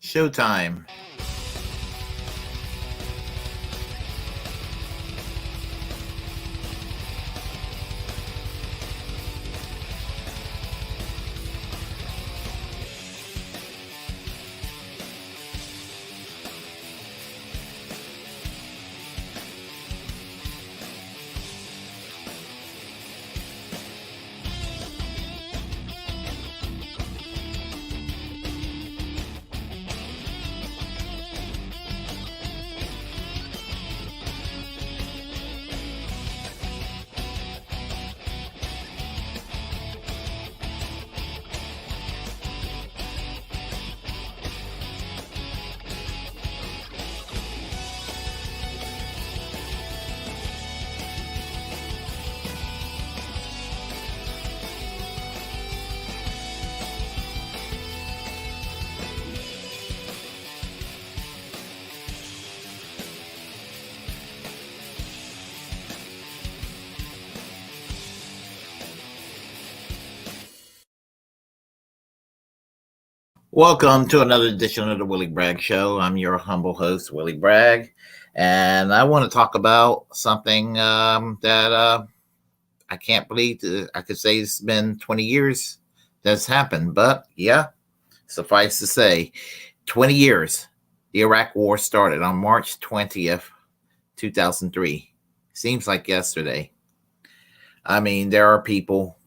Showtime. Welcome to another edition of the Willie Bragg Show. I'm your humble host, Willie Bragg, and I want to talk about something that I can't believe I could say it's been 20 years that's happened. But yeah, suffice to say, 20 years. The Iraq War started on March 20th, 2003. Seems like yesterday. I mean, there are people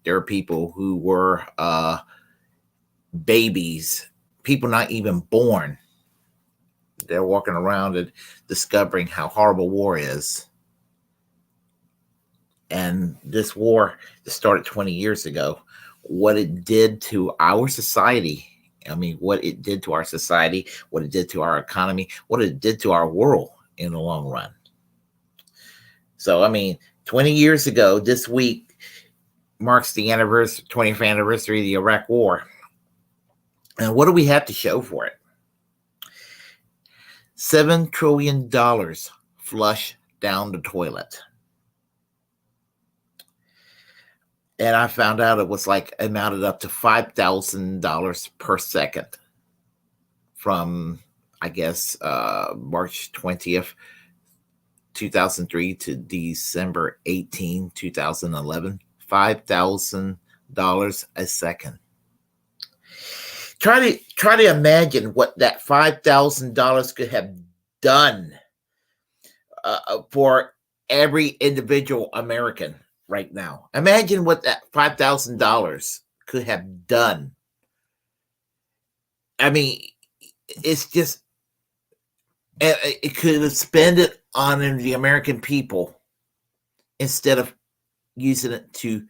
who were babies, people not even born. They're walking around and discovering how horrible war is. And this war that started 20 years ago, what it did to our society. I mean, what it did to our society, what it did to our economy, what it did to our world in the long run. So, I mean, 20 years ago, this week marks the 20th anniversary of the Iraq War. And what do we have to show for it? $7 trillion flushed down the toilet. And I found out it was like amounted up to $5,000 per second from, I guess, March 20th, 2003 to December 18, 2011. $5,000 a second. Try to imagine what that $5,000 could have done for every individual American right now. Imagine what that $5,000 could have done. I mean, it's just, it could have spent it on the American people instead of using it to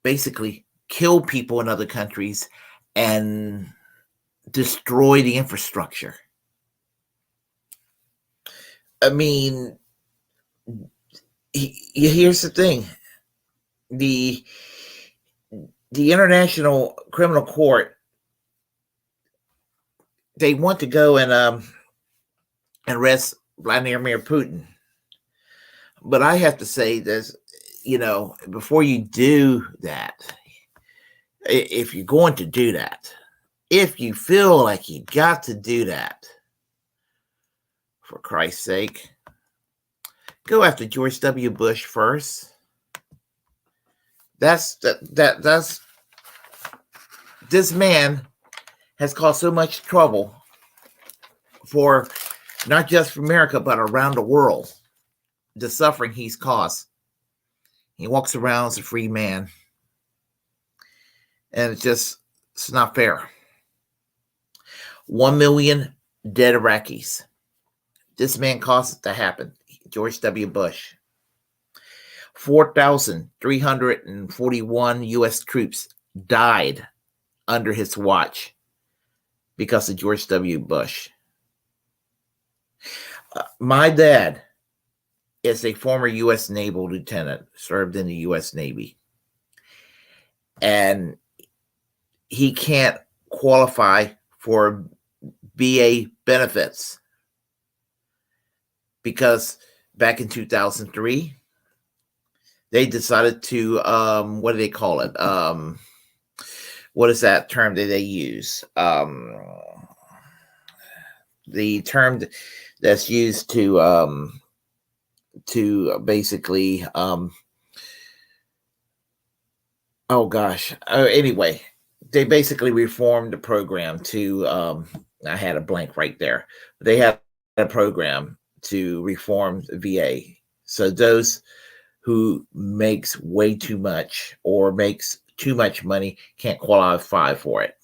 basically kill people in other countries and destroy the infrastructure. I mean, here's the thing. The International Criminal Court, they want to go and arrest Vladimir Putin. But I have to say this, before you do that, if you're going to do that, if you feel like you got to do that, for Christ's sake, go after George W. Bush first. That's this man has caused so much trouble for not just for America, but around the world. The suffering he's caused. He walks around as a free man. And it's not fair. 1 million dead Iraqis. This man caused it to happen. George W. Bush. 4,341 U.S. troops died under his watch because of George W. Bush. My dad is a former U.S. Naval lieutenant, served in the U.S. Navy. And he can't qualify for VA benefits because back in 2003, they decided to, what do they call it? what is that term that they use? The term that's used to basically oh gosh. Anyway, they basically reformed the program to I had a blank right there. They had a program to reform the VA. So those who makes way too much or makes too much money can't qualify for it.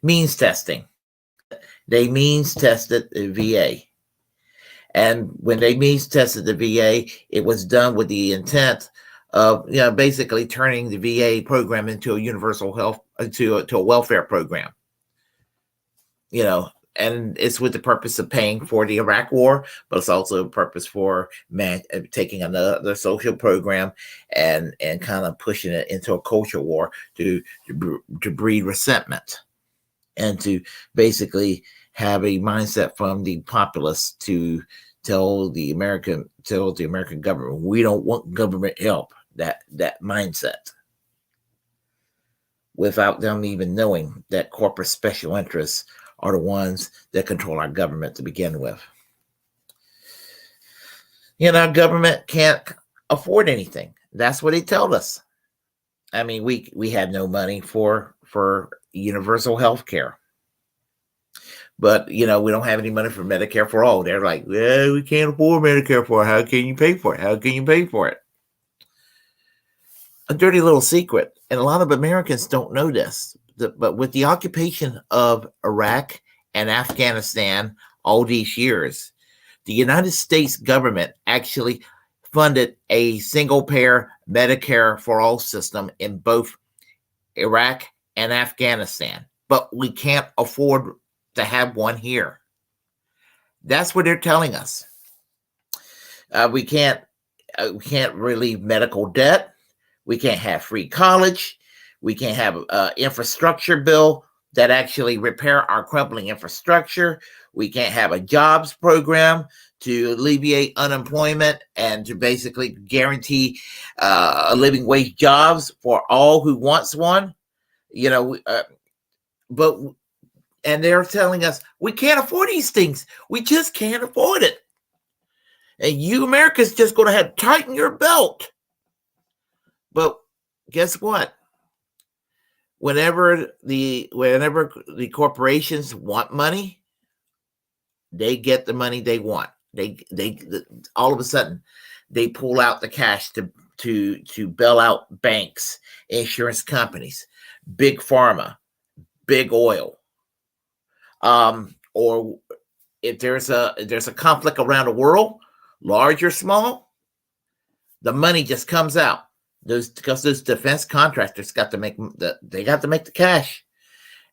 Means testing. They means tested the VA. And when they means tested the VA, it was done with the intent of basically turning the VA program into a universal health to a welfare program. And it's with the purpose of paying for the Iraq War, but it's also a purpose for taking another social program and kind of pushing it into a culture war to breed resentment and to basically have a mindset from the populace to tell the American government, we don't want government help. That mindset, without them even knowing that corporate special interests are the ones that control our government to begin with. Government can't afford anything. That's what they told us. I mean, we had no money for universal health care. But, we don't have any money for Medicare for all. They're like, well, we can't afford Medicare for it. How can you pay for it? How can you pay for it? A dirty little secret. And a lot of Americans don't know this. But with the occupation of Iraq and Afghanistan all these years, the United States government actually funded a single-payer Medicare for all system in both Iraq and Afghanistan. But we can't afford to have one here. That's what they're telling us. We can't relieve medical debt. We can't have free college. We can't have an infrastructure bill that actually repair our crumbling infrastructure. We can't have a jobs program to alleviate unemployment and to basically guarantee a living wage jobs for all who wants one. And they're telling us we can't afford these things. We just can't afford it. And you Americans just going to have to tighten your belt. But guess what? Whenever the corporations want money, they get the money they want. They all of a sudden they pull out the cash to bail out banks, insurance companies, big pharma, big oil. Or if there's a conflict around the world, large or small, the money just comes out. Because those defense contractors got to make the cash,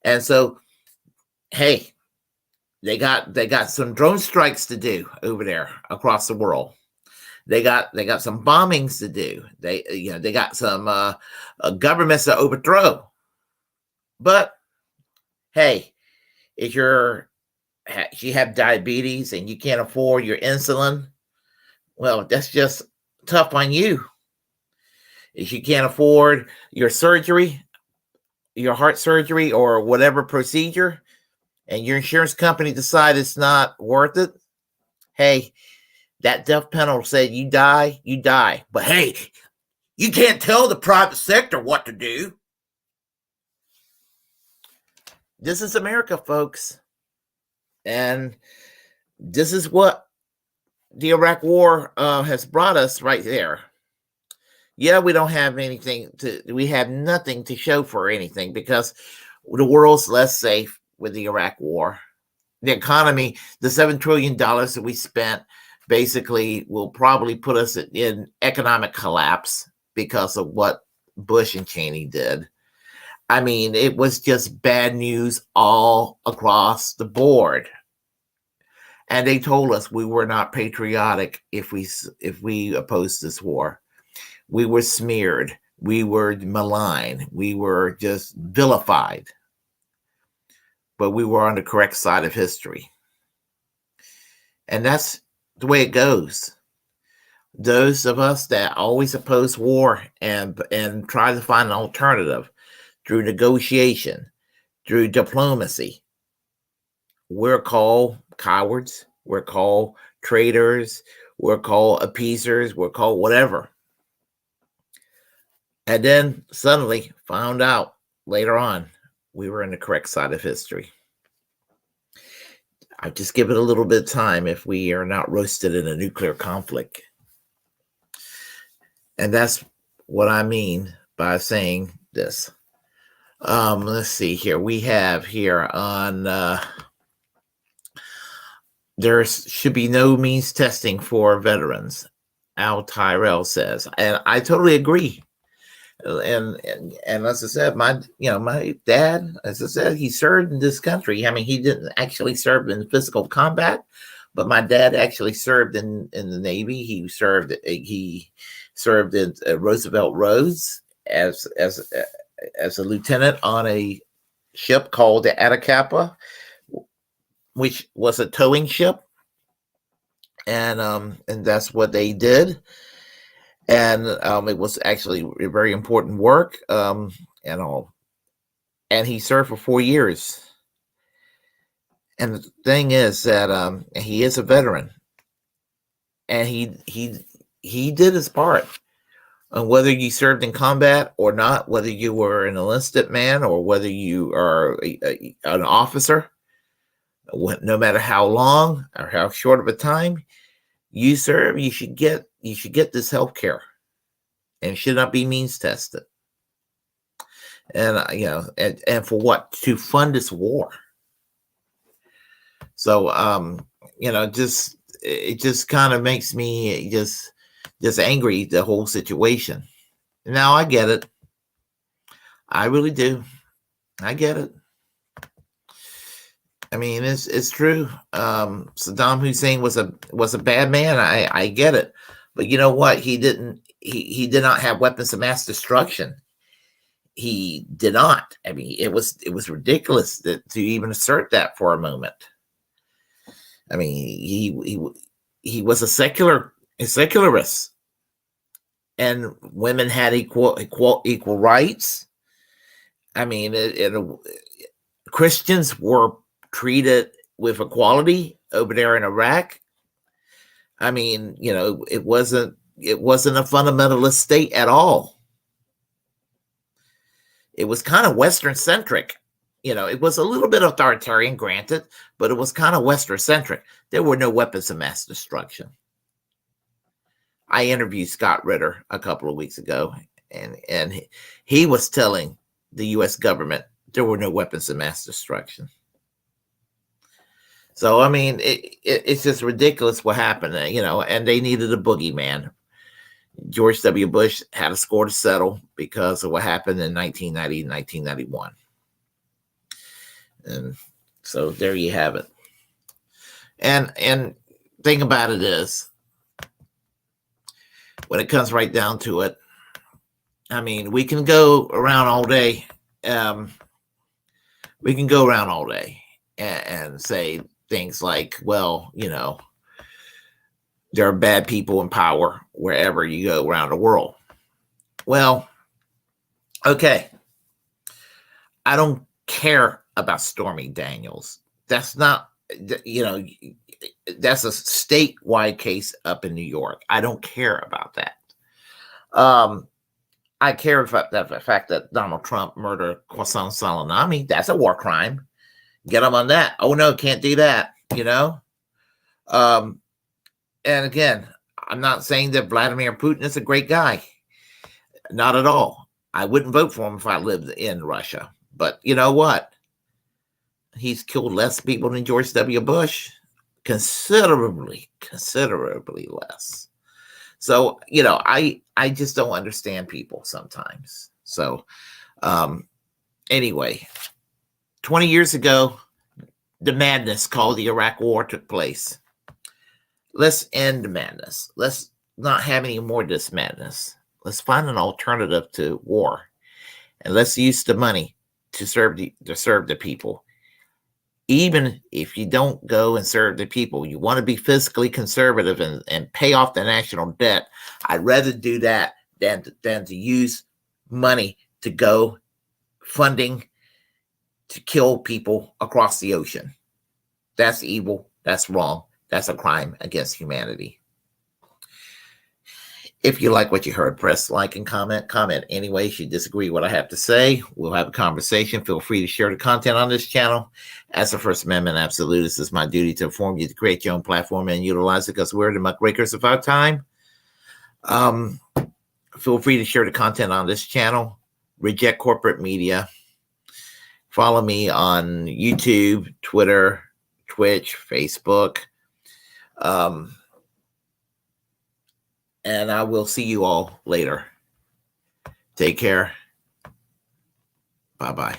and so hey, they got some drone strikes to do over there across the world. They got some bombings to do. They got some governments to overthrow. But hey, if you have diabetes and you can't afford your insulin, well, that's just tough on you. If you can't afford your surgery, your heart surgery or whatever procedure, and your insurance company decides it's not worth it, hey, that death penalty said you die. But hey, you can't tell the private sector what to do. This is America, folks. And this is what the Iraq War has brought us right there. Yeah, we don't have we have nothing to show for anything because the world's less safe with the Iraq War. The economy, the $7 trillion that we spent basically will probably put us in economic collapse because of what Bush and Cheney did. I mean, it was just bad news all across the board. And they told us we were not patriotic if we opposed this war. We were smeared. We were maligned. We were just vilified. But we were on the correct side of history. And that's the way it goes. Those of us that always oppose war and try to find an alternative, through negotiation, through diplomacy. We're called cowards. We're called traitors. We're called appeasers. We're called whatever. And then suddenly found out later on we were in the correct side of history. I just give it a little bit of time if we are not roasted in a nuclear conflict. And that's what I mean by saying this. Let's see here. We have here on there should be no means testing for veterans, Al Tyrell says. And I totally agree. And as I said, my dad, as I said, he served in this country. I mean, he didn't actually serve in physical combat, but my dad actually served in the Navy. He served in Roosevelt Roads as a lieutenant on a ship called the Atacama, which was a towing ship, and that's what they did. And it was actually a very important work, and all. And he served for 4 years. And the thing is that he is a veteran, and he did his part. And whether you served in combat or not, whether you were an enlisted man or whether you are an officer, no matter how long or how short of a time you serve, you should get this health care, and should not be means tested. And and for what? To fund this war. So it just kind of makes me just angry, the whole situation. Now I get it. I really do. I get it. I mean, it's true. Saddam Hussein was a bad man. I get it, but you know what? He did not have weapons of mass destruction. He did not. I mean, it was ridiculous to even assert that for a moment. I mean, he was a secularist, and women had equal rights. I mean, Christians were treated with equality over there in Iraq. I mean, it wasn't a fundamentalist state at all. It was kind of Western centric. It was a little bit authoritarian, granted, but it was kind of Western centric. There were no weapons of mass destruction. I interviewed Scott Ritter a couple of weeks ago, and he was telling the U.S. government there were no weapons of mass destruction. So, I mean, it's just ridiculous what happened, and they needed a boogeyman. George W. Bush had a score to settle because of what happened in 1990 and 1991. And so there you have it. And thing about it is, when it comes right down to it, I mean, we can go around all day. We can go around all day and say things like, well, there are bad people in power wherever you go around the world. Well, okay. I don't care about Stormy Daniels. That's not, that's a statewide case up in New York. I don't care about that. I care about the fact that Donald Trump murdered Qasem Soleimani. That's a war crime. Get him on that. Oh, no, can't do that, And again, I'm not saying that Vladimir Putin is a great guy. Not at all. I wouldn't vote for him if I lived in Russia. But you know what? He's killed less people than George W. Bush. Considerably less. So, I just don't understand people sometimes. So, anyway, 20 years ago, the madness called the Iraq War took place. Let's end the madness. Let's not have any more of this madness. Let's find an alternative to war, and let's use the money to serve the people. Even if you don't go and serve the people, you want to be fiscally conservative and pay off the national debt. I'd rather do that than to use money to go funding to kill people across the ocean. That's evil. That's wrong. That's a crime against humanity. If you like what you heard, press like and comment. Comment any ways you disagree with what I have to say. We'll have a conversation. Feel free to share the content on this channel. As a First Amendment absolutist, it's my duty to inform you to create your own platform and utilize it because we're the muckrakers of our time. Feel free to share the content on this channel. Reject corporate media. Follow me on YouTube, Twitter, Twitch, Facebook. And I will see you all later. Take care. Bye-bye.